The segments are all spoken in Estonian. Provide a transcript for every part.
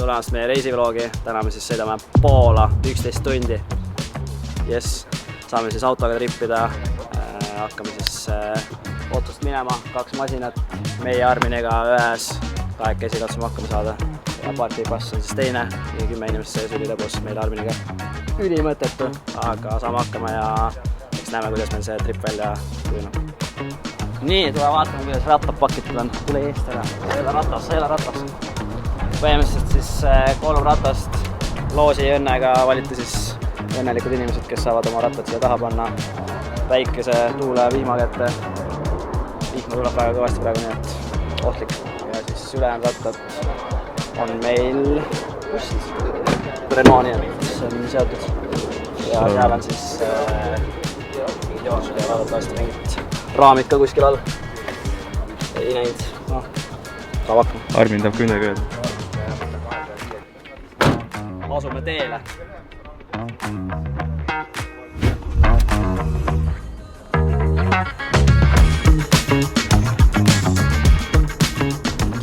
tulemast meie reisivloogi. Täna me siis sõidame Poola 11 tundi. Yes. Saame siis autoga trippida. Hakkame siis otsust minema. 2 masinat. Meie Arminiga ühes. Kahekesi katsume hakkama saada. Ja partipass on siis teine. 10 inimest sees üli lõbus meil Arminiga. Ülimõttetu, aga saame hakkama ja eks näeme, kuidas meil see trip välja kujuneb. Nii, tule vaatame, kuidas rattad pakitud on. Tule eest ära. Sõela ratas. Põhimõtteliselt siis 3 ratast loosi õnnega valiti siis õnnelikud inimesed, kes saavad oma rattad siia taha panna. Päikese, tuule, vihma kätte. Vihma tuleb väga kõvasti praegu, nii et ohtlik. Ja siis ülejäänud rattad on meil Renault, mis on seotud. Ja seal on siis joosud ja vaadetavasti mingid raamid ka kuskil all. Ei näinud, saab hakkama. Armin tahab küünega öelda. Asume teele.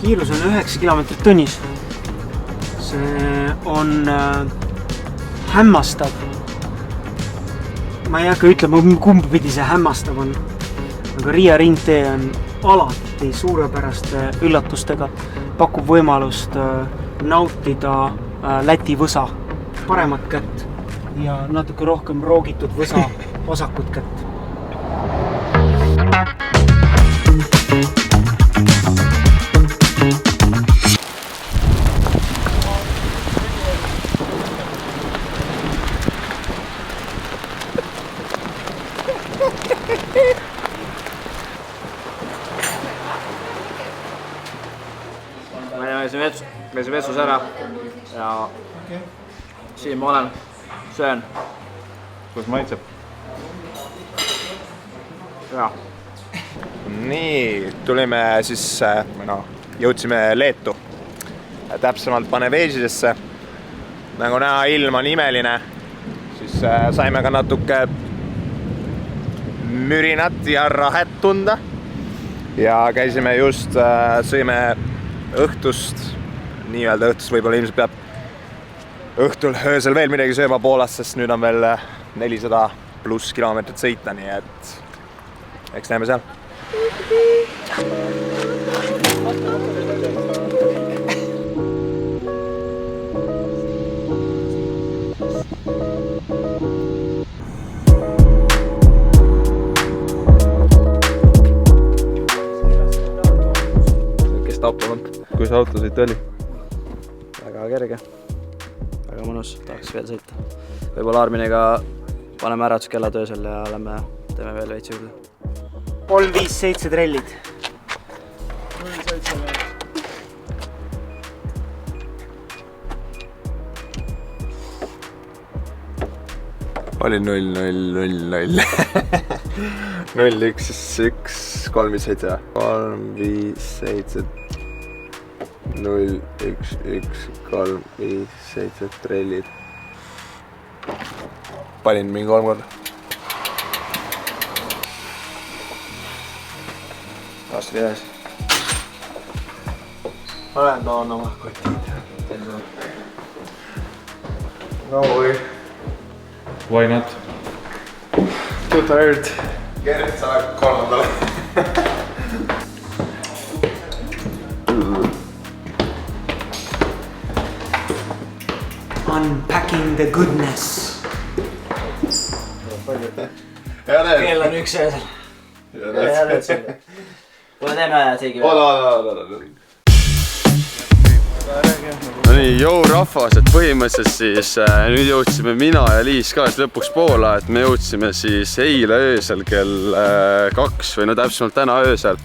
Kiirus on 9 kilomeetrit tunnis. See on hämmastav. Ma ei hakka ütlema, kumb pidi see hämmastav on. Aga Riia ringtee on alati suurepäraste üllatustega. Pakub võimalust nautida Läti võsa paremat kätt ja natuke rohkem roogitud võsa vasakut kätt. Ma jäin vetsus ära ja siin ma olen, söön. Kus maitseb? Ja. Nii, tulime siis, jõudsime Leetu, täpsemalt Panevežisesse. Nagu näha, ilm on imeline, siis saime ka natuke mürinat ja rahet tunda. Ja käisime just, sõime õhtust, nii-öelda õhtust võib-olla ilmselt peab õhtul öösel veel midagi sööma Poolas, sest nüüd on veel 400+ kilomeetrit sõita, nii et eks näeme seal. Kes auto on? Kus autosõit oli? Väga kerge. Väga mõnus, tahaks veel sõita. Võib-olla Arminiga paneme äratuskellad öösel ja teeme veel veits juurde. 3-5-7 trellid. Oli 0-0-0-0. 0-1-1, 3-5-7. 3-5-7. 0-1-1-3-5-7 trellid. Panin mingi 3 korda. Vastu jäes. Olen toon oma kotid. No way. Why not? Too tired. Gert, sa oled 3. Unpacking the goodness. Kell on 1 öösel. Kuule teeme seegi veel. No nii, jõu rahvas, et põhimõtteliselt siis nüüd jõudsime mina ja Liis ka lõpuks Poola, et me jõudsime siis eile öösel kell 2 või no täpsemalt täna öösel.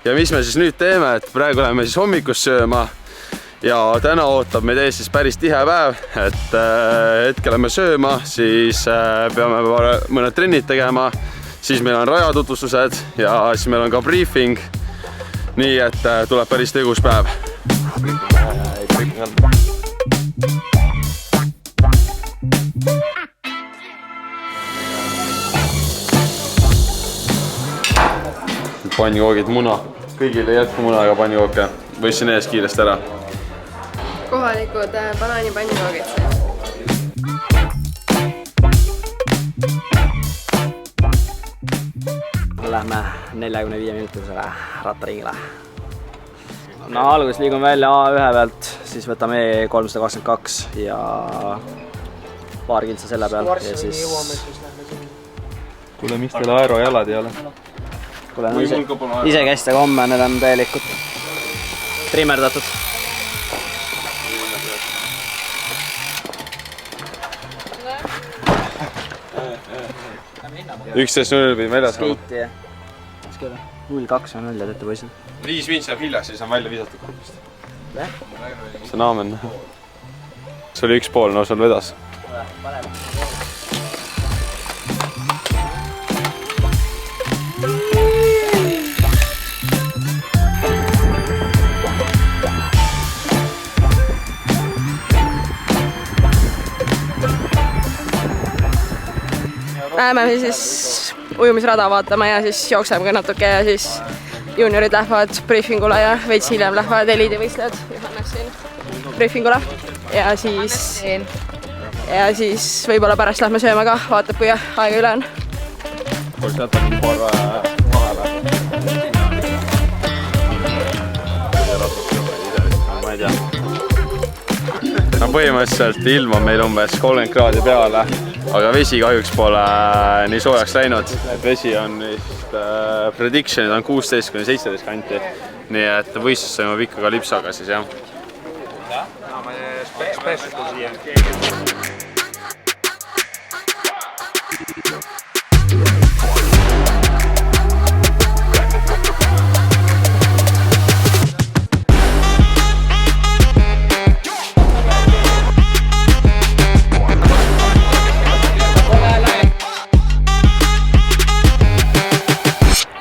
Ja mis me siis nüüd teeme, et praegu läheme siis hommikus sööma ja täna ootab meid ees siis päris tihe päev, et hetke lähme sööma, siis peame mõned trennid tegema, siis meil on rajatutvustused ja siis meil on ka briefing, nii et tuleb päris tegus päev. Pannkoogid, muna. Kõigil ei jätku muna, aga pannkooke. Võissin ees kiiresti ära. kohalikud banaanipannijoogid. Lähme 45 minutisele rattaringile. No alguses liigume välja A1 pealt, siis võtame E322 ja paar kiltsa selle peal ja siis... Kuule, mis teil aerojalad ei ole? Kuule, ise kästi, aga homme need on täielikult trimmerdatud. Üksteist 0 pidi väljas olema. Skeiti ja... 0-2 on välja tehtud poisid. 5 vins jääb hiljaks, siis on välja visatud koolist. See naamen. See oli 1,5, no sul vedas. Läheme siis ujumisrada vaatama ja siis jookseme ka natuke ja siis juniorid lähevad briefingule ja veits hiljem lähevad eliidivõistlejad Johannes siin briefingule ja siis võib-olla pärast lähme sööma ka, vaatab kui aega üle on. Kus jätab korra vahele? Ma ei tea. No põhimõtteliselt ilm on meil umbes 30 kraadi peale, aga vesi kahjuks pole nii soojaks läinud, et vesi on vist predictionid on 16-17 kanti, nii et võistlus toimub ikka ka lipsaga siis jah.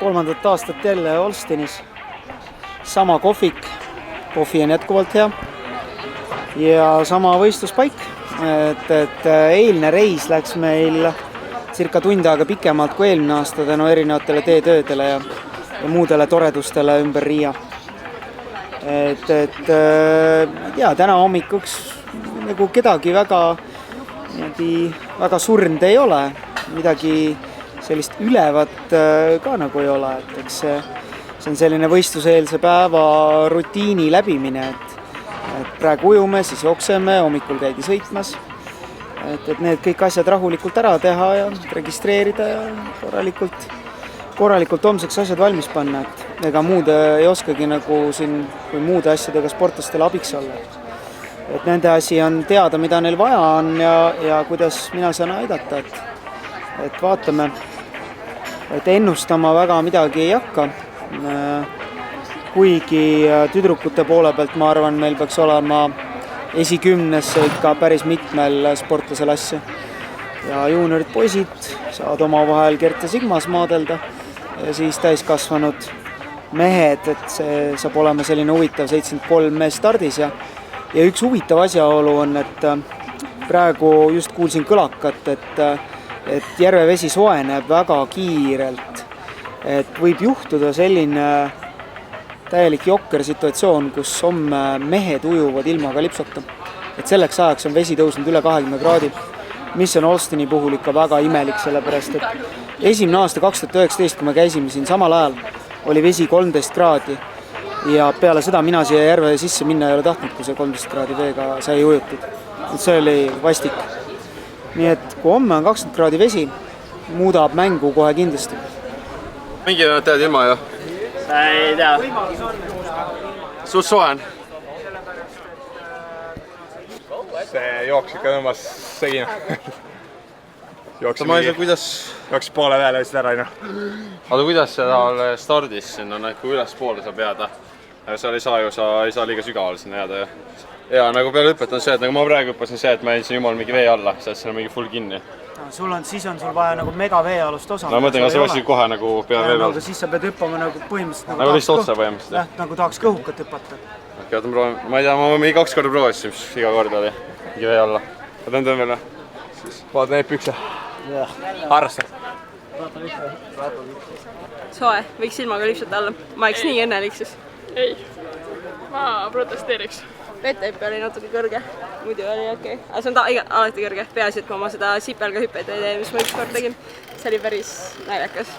Kolmandat aastat jälle Olstenis. Sama kohvik, kohvi on jätkuvalt hea ja sama võistluspaik. Et eilne reis läks meil circa tund aega pikemalt kui eelmine aasta tänu erinevatele teetöödele ja muudele toredustele ümber Riia. Täna hommikuks nagu kedagi väga surnud ei ole, midagi sellist ülevat ka nagu ei ole, et eks see on selline võistluseelse päeva rutiini läbimine, et praegu ujume, siis jookseme, hommikul käidi sõitmas, et need kõik asjad rahulikult ära teha ja registreerida ja korralikult homseks asjad valmis panna, et ega muud ei oskagi nagu siin kui muude asjadega sportlastele abiks olla. Et nende asi on teada, mida neil vaja on ja kuidas mina saan aidata, et vaatame. Et ennustama väga midagi ei hakka, kuigi tüdrukute poole pealt ma arvan, meil peaks olema esikümnesse ikka päris mitmel sportlasel asja. Ja juuniorid poisid saavad oma vahel Gert ja Sigmas maadelda ja siis täiskasvanud mehed, et see saab olema selline huvitav 73 mees stardis ja üks huvitav asjaolu on, et praegu just kuulsin kõlakat, et järvevesi soojeneb väga kiirelt, et võib juhtuda selline täielik jokker situatsioon, kus homme mehed ujuvad ilma kalipsota. Et selleks ajaks on vesi tõusnud üle 20 kraadi, mis on Olsteni puhul ikka väga imelik, sellepärast et esimene aasta 2019, kui me käisime siin samal ajal, oli vesi 13 kraadi ja peale seda mina siia järve sisse minna ei ole tahtnud, kui see 13 kraadi veega sai ujutud. See oli vastik. Nii et kui homme on 20 kraadi vesi, muudab mängu kohe kindlasti. Mingi nad tead ilma ju? Ei tea. Suht soen? See jooks ikka tõmbas segina. Ma ei tea, kuidas... Jooks poole peale vist ära, Aga kuidas seal stardis sinna kui üles poole saab jääda? Seal ei saa liiga sügaval sinna jääda ju. Ja nagu peale hüpet on see, et nagu ma praegu hüppasin see, et ma jäin siin jumal mingi vee alla, sest siin on mingi full kinni. Siis on sul vaja nagu mega veealust osa. No mõtlen, sa võiksid kohe nagu peale vee peal. Aga siis sa pead hüppama nagu põhimõtteliselt nagu lihtsalt otse põhimõtteliselt. Nagu tahaks kõhukat hüpata. Okei, oota, ma ei tea, ma mingi 2 korda proovisin, mis iga kord oli mingi vee alla. Tõmb veel või? Vaata neid pükse. Harrasse. Soe, võiks ilmaga lipsata alla. Ma eks nii õnnelik siis. Ei, ma protesteeriks. vetepi oli natuke kõrge, muidu oli okei. Aga see on alati kõrge, peaasi, et ma oma seda sipelga hüppeid ei tee, mis ma ükskord tegin. See oli päris naljakas.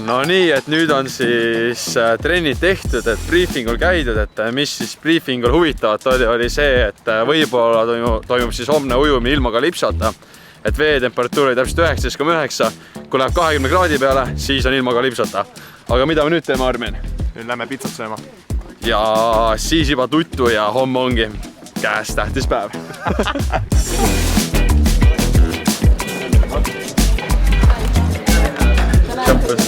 No nii, et nüüd on siis trennid tehtud, et briefingul käidud, et mis siis briefingul huvitavat oli see, et võib-olla toimub siis homne ujumine ilma kalipsota, et veetemperatuur oli täpselt 19,9, kui läheb 20 kraadi peale, siis on ilma kalipsota. Aga mida me nüüd teeme, Armin? Nüüd lähme pitsat sööma. Ja siis juba tuttu ja homme ongi käes tähtis päev. Kämpus.